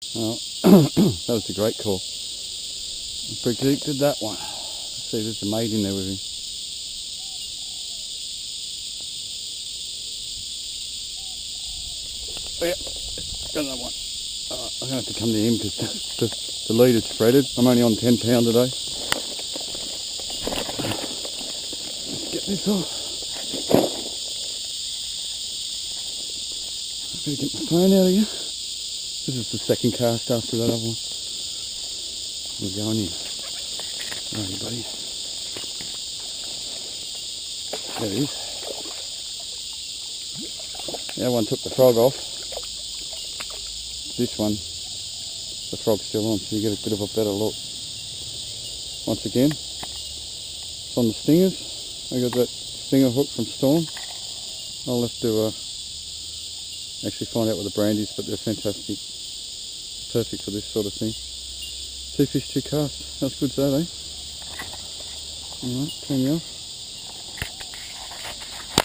Oh, that was a great call. I predicted that one. Let's see, there's a mate in there with him. Oh, yeah, got another one. I'm going to have to come to him because the lead is spreaded. I'm only on 10 pound today. Let's get this off. I'm going to get my phone out of here. This is the second cast after that other one. We're going in. Alright, buddy. There it is. The other one took the frog off. This one, the frog's still on, so you get a bit of a better look. Once again, it's on the stingers. I got that stinger hook from Storm. I'll have to actually find out what the brand is, but they're fantastic. Perfect for this sort of thing. 2 fish, 2 casts. That's good, that, eh? Alright, turn you off.